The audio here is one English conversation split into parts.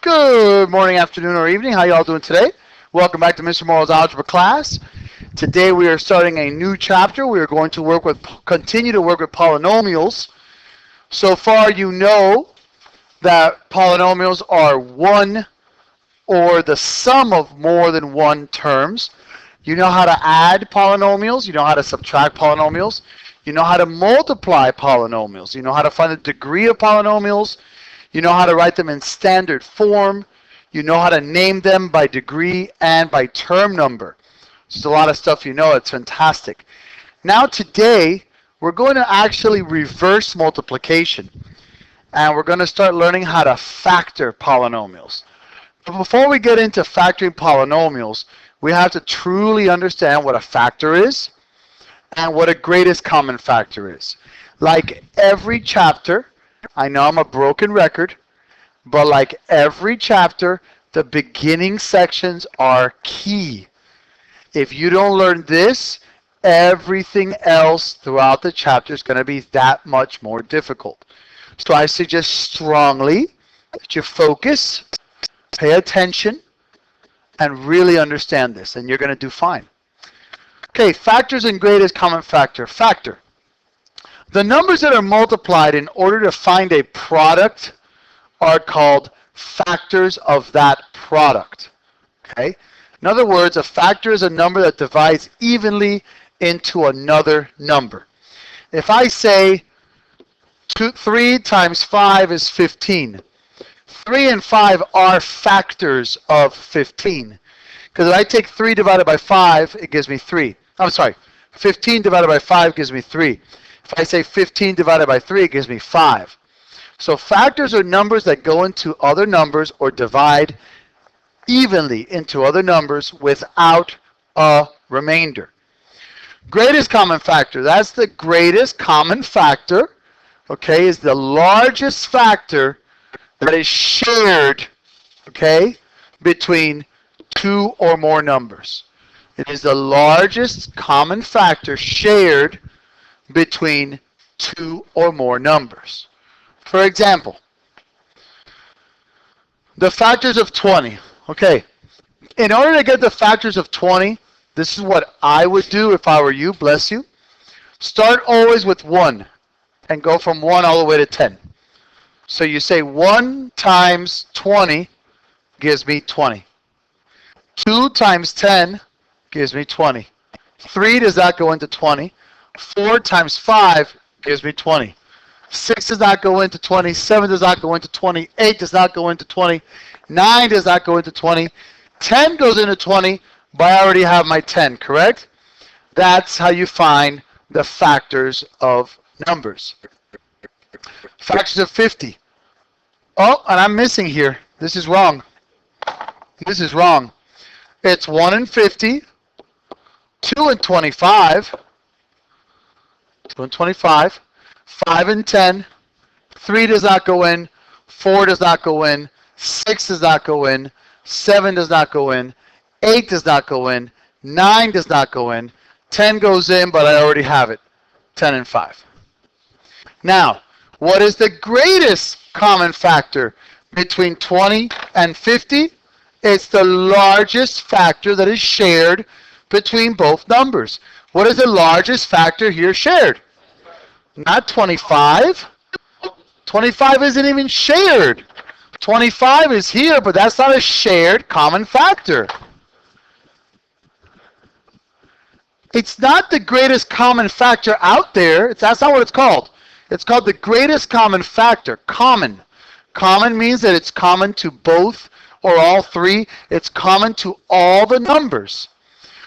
Good morning, afternoon, or evening. How y'all doing today? Welcome back to Mr. Morrow's Algebra class. Today we are starting a new chapter. We are going to continue to work with polynomials. So far you know that polynomials are one or the sum of more than one terms. You know how to add polynomials. You know how to subtract polynomials. You know how to multiply polynomials. You know how to find the degree of polynomials. You know how to write them in standard form. You know how to name them by degree and by term number. Just a lot of stuff you know. It's fantastic. Now today, we're going to actually reverse multiplication. And we're going to start learning how to factor polynomials. But before we get into factoring polynomials, we have to truly understand what a factor is and what a greatest common factor is. Like every chapter, I know I'm a broken record, but like every chapter, the beginning sections are key. If you don't learn this, everything else throughout the chapter is going to be that much more difficult. So I suggest strongly that you focus, pay attention, and really understand this, and you're going to do fine. Okay, factors and greatest common factor. Factor. The numbers that are multiplied in order to find a product are called factors of that product. Okay? In other words, a factor is a number that divides evenly into another number. If I say 3 times 5 is 15, 3 and 5 are factors of 15. Because if I take 3 divided by 5, it gives me 3. I'm sorry, 15 divided by 5 gives me 3. If I say 15 divided by 3, it gives me 5. So factors are numbers that go into other numbers or divide evenly into other numbers without a remainder. Greatest common factor, that's the greatest common factor, okay, is the largest factor that is shared, okay, between two or more numbers. It is the largest common factor shared between two or more numbers. For example, the factors of 20. Okay, in order to get the factors of 20, this is what I would do if I were you, bless you. Start always with 1 and go from 1 all the way to 10. So you say 1 times 20 gives me 20. 2 times 10 gives me 20. 3 does not go into 20. 4 times 5 gives me 20. 6 does not go into 20. 7 does not go into 20. 8 does not go into 20. 9 does not go into 20. 10 goes into 20, but I already have my 10, correct? That's how you find the factors of numbers. Factors of 50. Oh, and I'm missing here. This is wrong. This is wrong. It's 1 and 50, 2 and 25, 2 and 25, 5 and 10, 3 does not go in, 4 does not go in, 6 does not go in, 7 does not go in, 8 does not go in, 9 does not go in, 10 goes in, but I already have it, 10 and 5. Now, what is the greatest common factor between 20 and 50? It's the largest factor that is shared between both numbers. What is the largest factor here shared? Not 25. 25 isn't even shared. 25 is here, but that's not a shared common factor. It's not the greatest common factor out there. That's not what it's called. It's called the greatest common factor. Common. Common means that it's common to both or all three. It's common to all the numbers.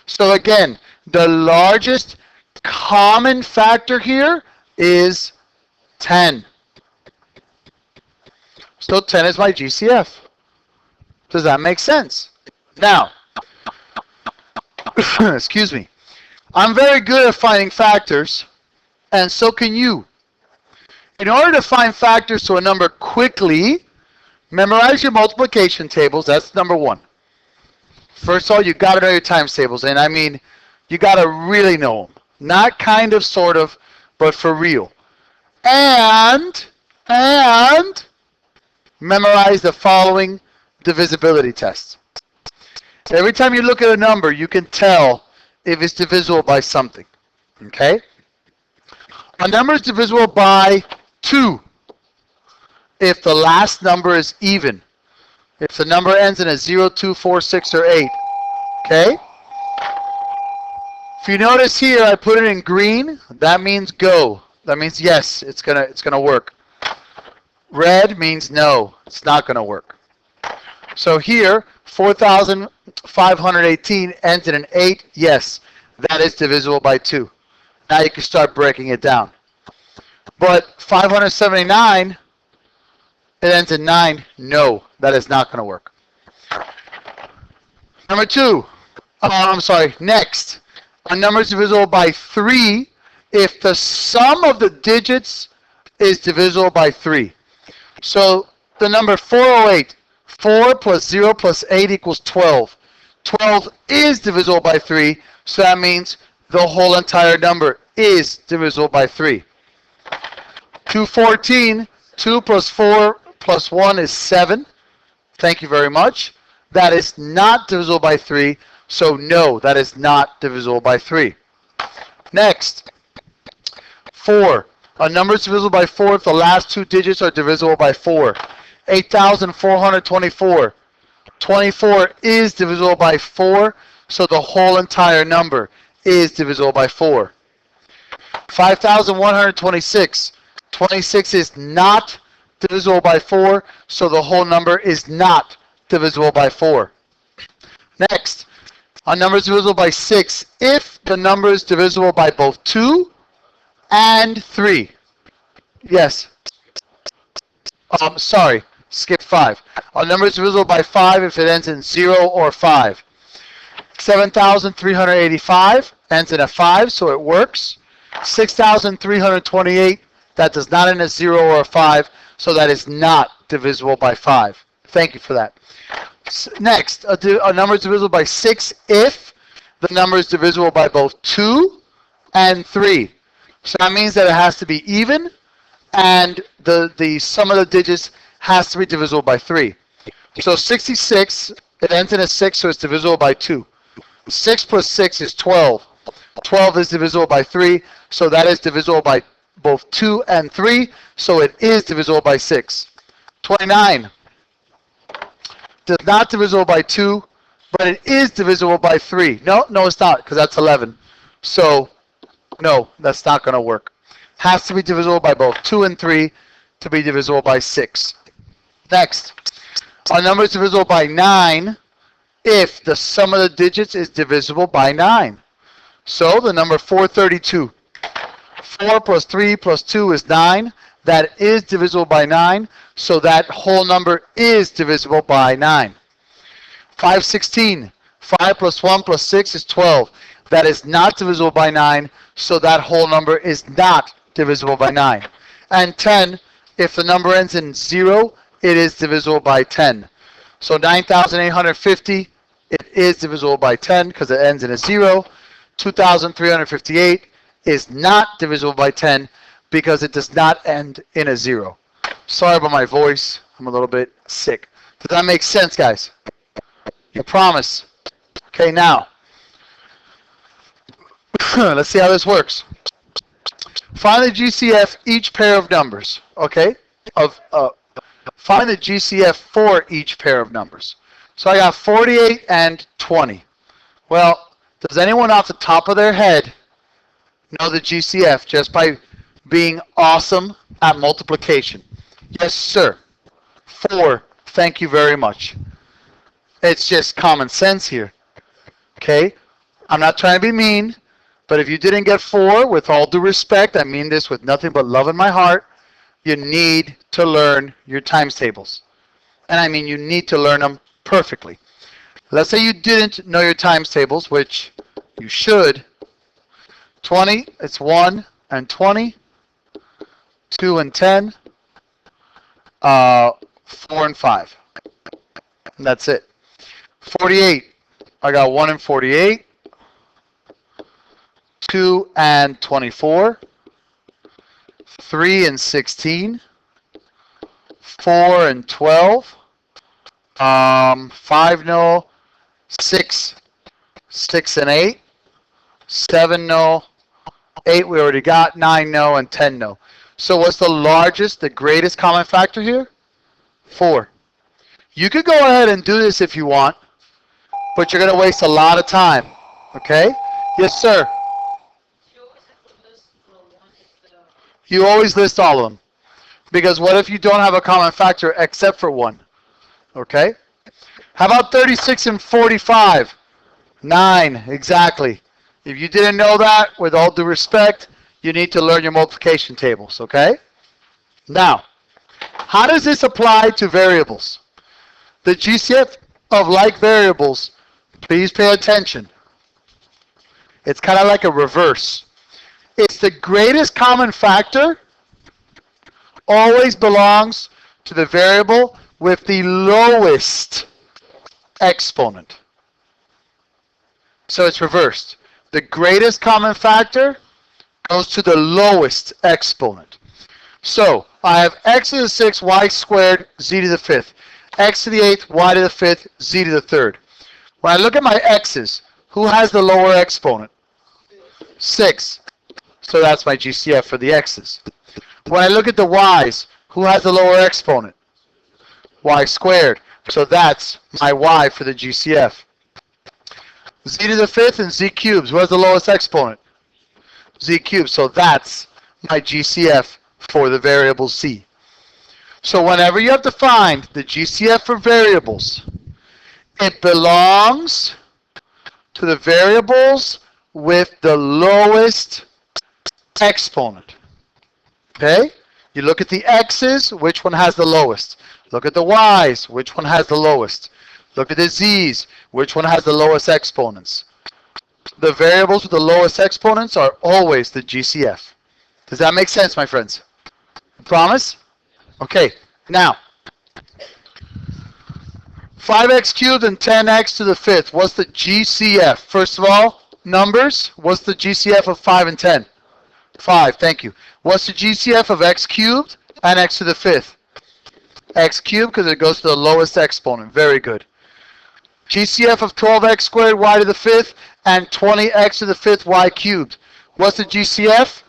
So again, the largest common factor here is 10. So 10 is my GCF. Does that make sense? Now, excuse me. I'm very good at finding factors, and so can you. In order to find factors to a number quickly, memorize your multiplication tables. That's number 1. First of all, you got to know your times tables, and I mean, you got to really know them. Not kind of, sort of, but for real. And memorize the following divisibility test. Every time you look at a number, you can tell if it's divisible by something. Okay? A number is divisible by 2 if the last number is even. If the number ends in a 0, 2, 4, 6, or 8. Okay? If you notice here, I put it in green. That means go. That means yes, it's gonna work. Red means no, it's not gonna work. So here, 4,518 ends in an 8. Yes, that is divisible by 2. Now you can start breaking it down. But 579, it ends in 9. No, that is not going to work. Number 2. Next. A number is divisible by 3 if the sum of the digits is divisible by 3. So the number 408, 4 plus 0 plus 8 equals 12. 12 is divisible by 3, so that means the whole entire number is divisible by 3. 214, 2 plus 4 plus 1 is 7. Thank you very much. That is not divisible by 3, so no, that is not divisible by 3. Next, 4. A number is divisible by 4 if the last 2 digits are divisible by 4. 8,424. 24 is divisible by 4, so the whole entire number is divisible by 4. 5,126. 26 is not divisible by 4, so the whole number is not divisible by 4. Next, a number is divisible by 6 if the number is divisible by both 2 and 3. Yes. Skip 5. A number is divisible by 5 if it ends in 0 or 5. 7,385 ends in a 5, so it works. 6,328, that does not end in a 0 or a 5, so that is not divisible by 5. Thank you for that. Next, a number is divisible by 6 if the number is divisible by both 2 and 3. So that means that it has to be even, and the sum of the digits has to be divisible by 3. So 66, it ends in a 6, so it's divisible by 2. 6 plus 6 is 12. 12 is divisible by 3, so that is divisible by both 2 and 3, so it is divisible by 6. 29 does not divisible by 2, but it is divisible by 3. No, it's not, because that's 11. So, no, that's not going to work. Has to be divisible by both 2 and 3 to be divisible by 6. Next, a number is divisible by 9 if the sum of the digits is divisible by 9. So, the number 432. 4 plus 3 plus 2 is 9. That is divisible by 9, so that whole number is divisible by 9. 516. 5 plus 1 plus 6 is 12. That is not divisible by 9, so that whole number is not divisible by 9. And 10, if the number ends in 0, it is divisible by 10. So 9,850, it is divisible by 10 because it ends in a 0. 2,358 is not divisible by 10 because it does not end in a 0. Sorry about my voice. I'm a little bit sick. Does that make sense, guys? I promise. Okay, now. Let's see how this works. Find the GCF each pair of numbers. Okay? Find the GCF for each pair of numbers. So I got 48 and 20. Well, does anyone off the top of their head know the GCF just by being awesome at multiplication? Yes, sir. 4. Thank you very much. It's just common sense here. Okay? I'm not trying to be mean, but if you didn't get 4, with all due respect, I mean this with nothing but love in my heart, you need to learn your times tables. And I mean you need to learn them perfectly. Let's say you didn't know your times tables, which you should. 20, it's 1 and 20. 2 and 10. 4 and 5. And that's it. 48, I got 1 and 48. 2 and 24. 3 and 16. 4 and 12. 5 no, 6, 6 and 8, 7 no, 8 we already got, 9 no, and 10 no. So what's the largest, the greatest common factor here? 4. You could go ahead and do this if you want, but you're going to waste a lot of time. Okay? Yes, sir. You always list all of them. Because what if you don't have a common factor except for one? Okay? How about 36 and 45? 9, exactly. If you didn't know that, with all due respect, you need to learn your multiplication tables, okay? Now, how does this apply to variables? The GCF of like variables, please pay attention. It's kind of like a reverse. It's the greatest common factor always belongs to the variable with the lowest exponent. So it's reversed. The greatest common factor goes to the lowest exponent. So I have x to the 6th, y squared, z to the 5th. X to the 8th, y to the 5th, z to the 3rd. When I look at my x's, who has the lower exponent? 6. So that's my GCF for the x's. When I look at the y's, who has the lower exponent? Y squared. So that's my y for the GCF. Z to the 5th and z cubed. Who has the lowest exponent? Z cubed. So that's my GCF for the variable z. So whenever you have to find the GCF for variables, it belongs to the variables with the lowest exponent. Okay? You look at the x's, which one has the lowest? Look at the y's, which one has the lowest? Look at the z's, which one has the lowest exponents? The variables with the lowest exponents are always the GCF. Does that make sense, my friends? Promise? Okay, now, 5x cubed and 10x to the 5th. What's the GCF? First of all, numbers. What's the GCF of 5 and 10? 5, thank you. What's the GCF of x cubed and x to the 5th? X cubed because it goes to the lowest exponent. Very good. GCF of 12x squared y to the 5th and 20x to the 5th y cubed. What's the GCF?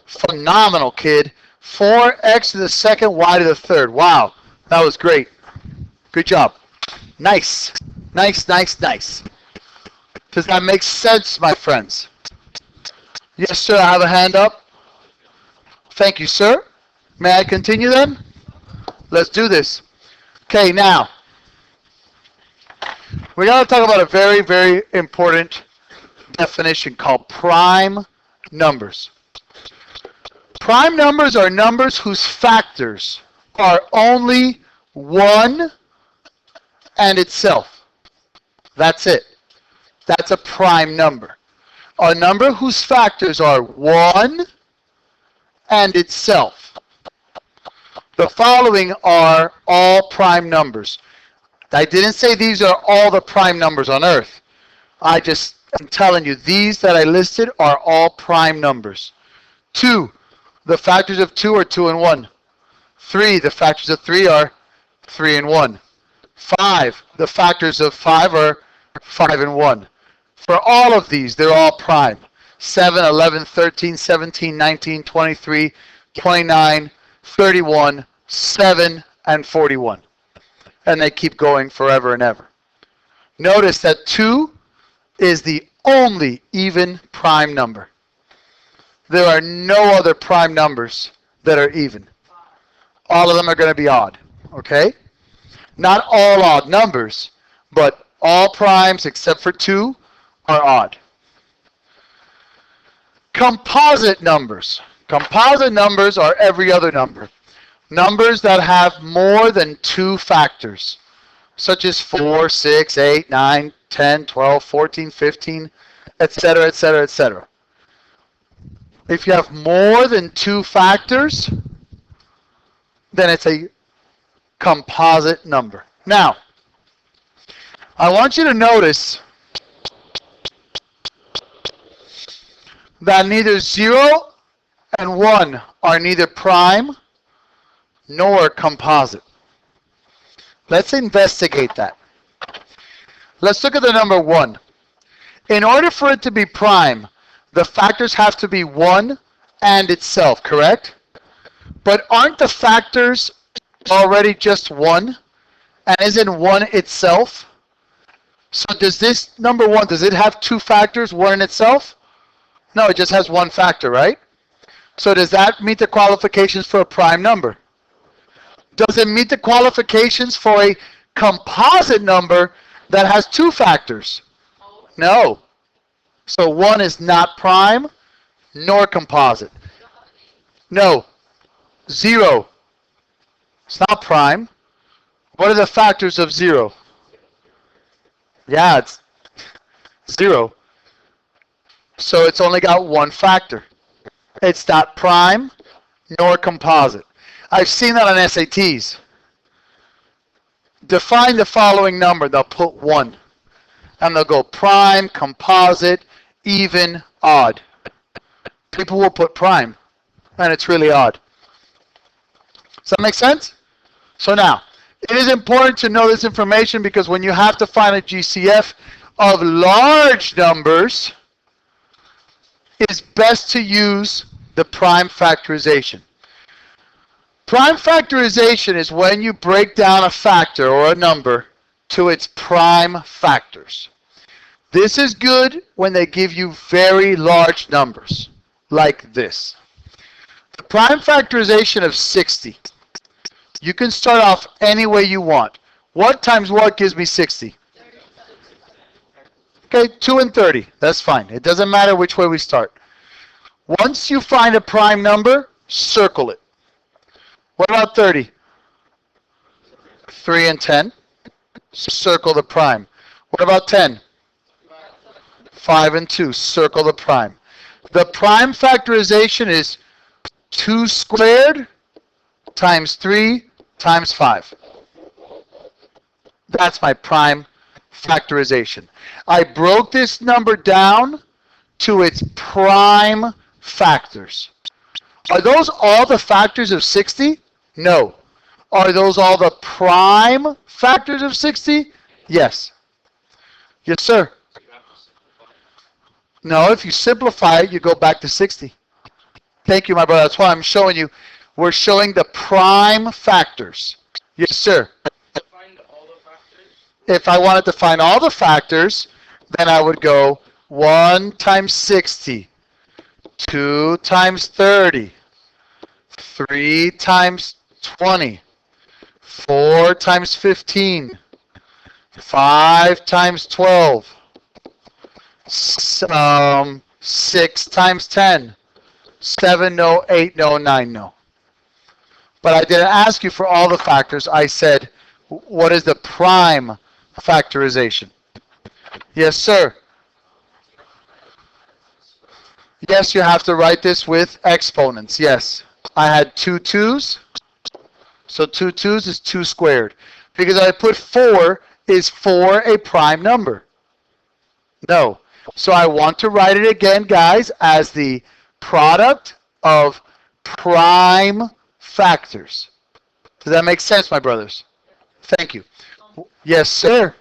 Phenomenal, kid. 4x to the 2nd y to the 3rd. Wow, that was great. Good job. Nice. Nice, nice, nice. Does that make sense, my friends? Yes, sir, I have a hand up. Thank you, sir. May I continue then? Let's do this. Okay, now, we're going to talk about a very, very important definition called prime numbers. Prime numbers are numbers whose factors are only 1 and itself. That's it. That's a prime number. A number whose factors are 1 and itself. The following are all prime numbers. I didn't say these are all the prime numbers on Earth. I just am telling you these that I listed are all prime numbers. 2, the factors of 2 are 2 and 1. 3, the factors of 3 are 3 and 1. 5, the factors of 5 are 5 and 1. For all of these, they're all prime. 7, 11, 13, 17, 19, 23, 29, 31, 7, and 41. And they keep going forever and ever. Notice that 2 is the only even prime number. There are no other prime numbers that are even. All of them are going to be odd. Okay? Not all odd numbers, but all primes except for 2 are odd. Composite numbers. Composite numbers are every other number. Numbers that have more than 2 factors, such as 4, 6, 8, 9, 10, 12, 14, 15, etc., etc., etc. If you have more than 2 factors, then it's a composite number. Now, I want you to notice that neither 0 and 1 are neither prime nor composite. Let's investigate that. Let's look at the number 1. In order for it to be prime, the factors have to be 1 and itself, correct? But aren't the factors already just 1? And isn't 1 itself? So does this number 1, does it have 2 factors, 1 in itself? No, it just has 1 factor, right? So does that meet the qualifications for a prime number? Does it meet the qualifications for a composite number that has 2 factors? No. So 1 is not prime nor composite. No. 0. It's not prime. What are the factors of 0? Yeah, it's 0. So it's only got 1 factor. It's not prime nor composite. I've seen that on SATs. Define the following number. They'll put 1. And they'll go prime, composite, even, odd. People will put prime. And it's really odd. Does that make sense? So now, it is important to know this information because when you have to find a GCF of large numbers, it's best to use the prime factorization. Prime factorization is when you break down a factor or a number to its prime factors. This is good when they give you very large numbers, like this. The prime factorization of 60. You can start off any way you want. What times what gives me 60? Okay, 2 and 30. That's fine. It doesn't matter which way we start. Once you find a prime number, circle it. What about 30? 3 and 10. Circle the prime. What about 10? 5 and 2. Circle the prime. The prime factorization is 2 squared times 3 times 5. That's my prime factorization. I broke this number down to its prime factors. Are those all the factors of 60? No. Are those all the prime factors of 60? Yes. Yes, sir. No, if you simplify it, you go back to 60. Thank you, my brother. That's why I'm showing you. We're showing the prime factors. Yes, sir. Find all the factors. If I wanted to find all the factors, then I would go 1 times 60, 2 times 30, 3 times 20, 4 times 15, 5 times 12, 6 times 10, 7, no, 8, no, 9, no. But I didn't ask you for all the factors. I said, what is the prime factorization? Yes, sir. Yes, you have to write this with exponents. Yes. I had 2 2's. So 2 2's is 2 squared. Because I put 4, is 4 a prime number? No. So I want to write it again, guys, as the product of prime factors. Does that make sense, my brothers? Thank you. Yes, sir.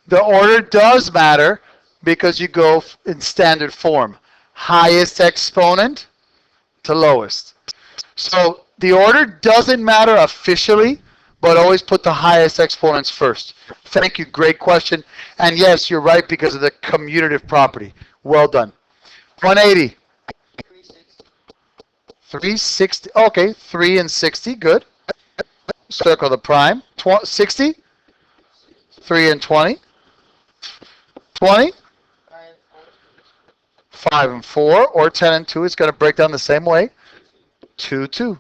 The order does matter because you go in standard form. Highest exponent to lowest. So the order doesn't matter officially, but always put the highest exponents first. Thank you. Great question. And yes, you're right because of the commutative property. Well done. 180. 360. Okay, 3 and 60. Good. Circle the prime. 60. 3 and 20. 20. 5 and 4, or 10 and 2. It's going to break down the same way. 2, 2.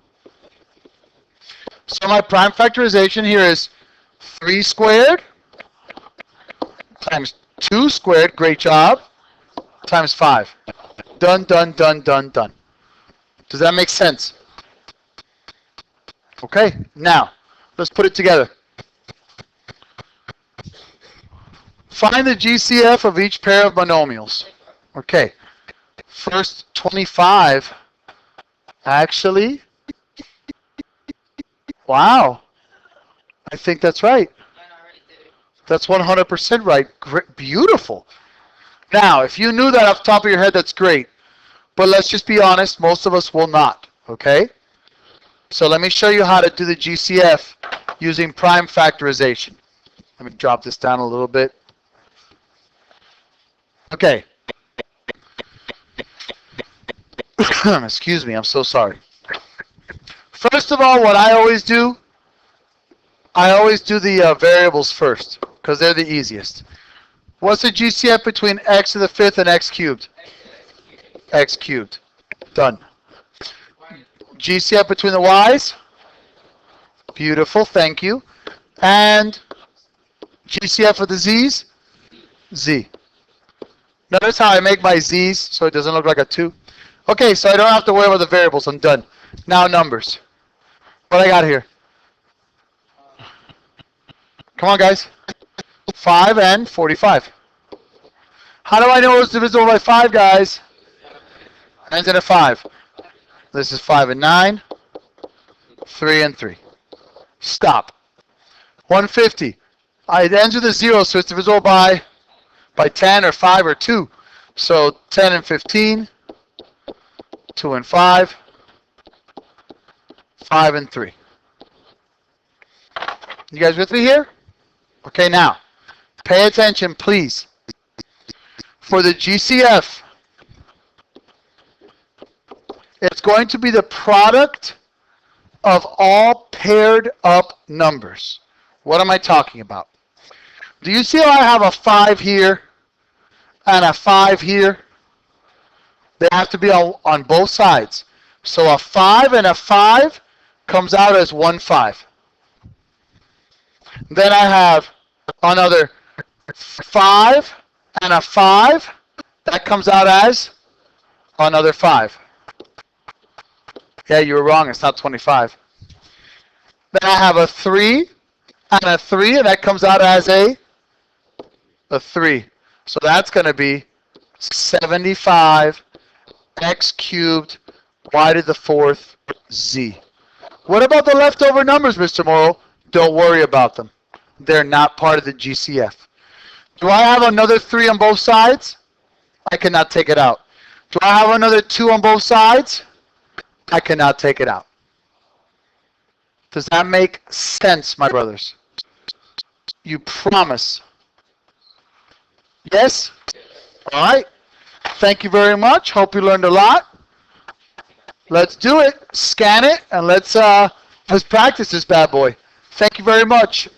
So my prime factorization here is 3 squared times 2 squared, great job, times 5. Done, done, done, done, done. Does that make sense? Okay, now, let's put it together. Find the GCF of each pair of monomials. Okay, first 25, actually, Wow. I think that's right. I already did it. That's 100% right. Great. Beautiful. Now, if you knew that off the top of your head, that's great. But let's just be honest, most of us will not. Okay? So let me show you how to do the GCF using prime factorization. Let me drop this down a little bit. Okay. Excuse me, I'm so sorry. First of all, what I always do the variables first, because they're the easiest. What's the GCF between x to the fifth and x cubed? X cubed. Done. GCF between the y's? Beautiful, thank you. And GCF of the z's? Z. Notice how I make my z's so it doesn't look like a 2? Okay, so I don't have to worry about the variables. I'm done. Now numbers. What I got here? Come on, guys. 5 and 45. How do I know it's divisible by 5, guys? 9's in a 5. This is 5 and 9. 3 and 3. Stop. 150. It ends with a 0, so it's divisible by 10 or 5 or 2. So 10 and 15. 2 and 5. 5 and 3. You guys with me here? Okay, now, pay attention, please. For the GCF, it's going to be the product of all paired up numbers. What am I talking about? Do you see how I have a 5 here and a 5 here? They have to be on both sides. So a 5 and a 5 comes out as 1 5. Then I have another 5 and a 5. That comes out as another 5. Yeah, you were wrong. It's not 25. Then I have a 3 and a 3, and that comes out as a 3. So that's going to be 75 x cubed y to the 4th z. What about the leftover numbers, Mr. Morrow? Don't worry about them. They're not part of the GCF. Do I have another 3 on both sides? I cannot take it out. Do I have another 2 on both sides? I cannot take it out. Does that make sense, my brothers? You promise? Yes? All right. Thank you very much. Hope you learned a lot. Let's do it. Scan it, and let's practice this bad boy. Thank you very much.